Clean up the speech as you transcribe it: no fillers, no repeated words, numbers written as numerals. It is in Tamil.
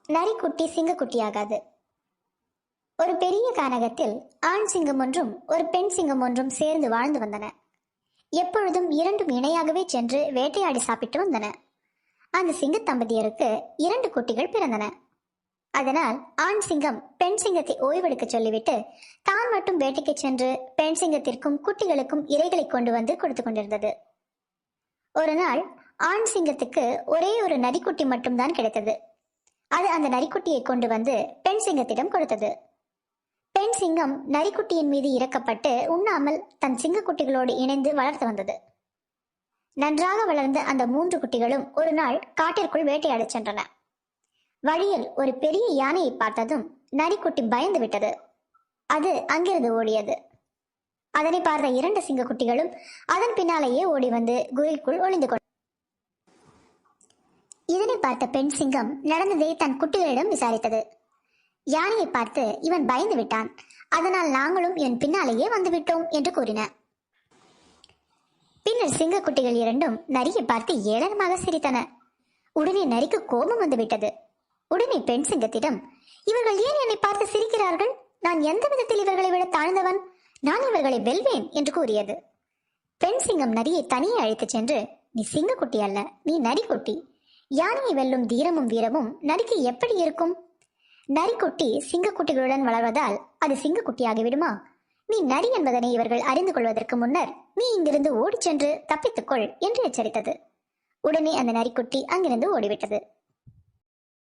நரிக்குட்டி சிங்கக்குட்டி ஆகாது. ஒரு பெரிய கானகத்தில் ஆண் சிங்கம் ஒன்றும் ஒரு பெண் சிங்கம் ஒன்றும் சேர்ந்து வாழ்ந்து வந்தன. எப்பொழுதும் இரண்டும் இணையாகவே சென்று வேட்டையாடி சாப்பிட்டு வந்தன. அந்த சிங்க தம்பதியருக்கு 2 குட்டிகள் பிறந்தன. அதனால் ஆண் சிங்கம் பெண் சிங்கத்தை ஓய்வெடுக்க சொல்லிவிட்டு தான் மட்டும் வேட்டைக்கு சென்று பெண் சிங்கத்திற்கும் குட்டிகளுக்கும் இரைகளை கொண்டு வந்து கொடுத்து கொண்டிருந்தது. ஒரு நாள் ஆண் சிங்கத்துக்கு ஒரே ஒரு நரிக்குட்டி மட்டும்தான் கிடைத்தது. அது அந்த நரிக்குட்டியை கொண்டு வந்து பெண் சிங்கத்திடம் கொடுத்தது. பெண் சிங்கம் நரிக்குட்டியின் மீது இறக்கப்பட்டு உண்ணாமல் தன் சிங்கக்குட்டிகளோடு இணைந்து வளர்த்து வந்தது. நன்றாக வளர்ந்த அந்த 3 குட்டிகளும் ஒரு நாள் காட்டிற்குள் வேட்டையாடச் சென்றன. வழியில் ஒரு பெரிய யானையை பார்த்ததும் நரிக்குட்டி பயந்து விட்டது. அது அங்கிருந்து ஓடியது. அதனை பார்த்த 2 சிங்கக்குட்டிகளும் அதன் பின்னாலேயே ஓடி வந்து குகைக்குள் ஒளிந்து கொண்டது. இதனை பார்த்த பெண் சிங்கம் நடந்ததை தன் குட்டிகளிடம் விசாரித்தது. யானையை பார்த்து இவன் பயந்து விட்டான், அதனால் நாங்களும் என் பின்னாலேயே வந்துவிட்டோம் என்று கூறின. பின்னர் சிங்கக்குட்டிகள் 2ம் நரியை பார்த்து ஏளனமாக சிரித்தன. உடனே நரிக்கு கோபம் வந்து விட்டது. உடனே பெண் சிங்கத்திடம், இவர்கள் ஏன் என்னை பார்த்து சிரிக்கிறார்கள்? நான் எந்த விதத்தில் இவர்களை விட தாழ்ந்தவன்? நான் இவர்களை வெல்வேன் என்று கூறியது. பெண் சிங்கம் நரியை தனியே அழைத்து சென்று, நீ சிங்கக்குட்டி அல்ல, நீ நரிக்குட்டி. யானையை வெல்லும் தீரமும் வீரமும் நரிக்கு எப்படி இருக்கும்? நரிக்குட்டி சிங்கக்குட்டிகளுடன் வளர்வதால் அது சிங்கக்குட்டியாகிவிடுமா? நீ நரி என்பதனை இவர்கள் அறிந்து கொள்வதற்கு முன்னர் நீ இங்கிருந்து ஓடிச் சென்று தப்பித்துக்கொள் என்று எச்சரித்தது. உடனே அந்த நரிக்குட்டி அங்கிருந்து ஓடிவிட்டது.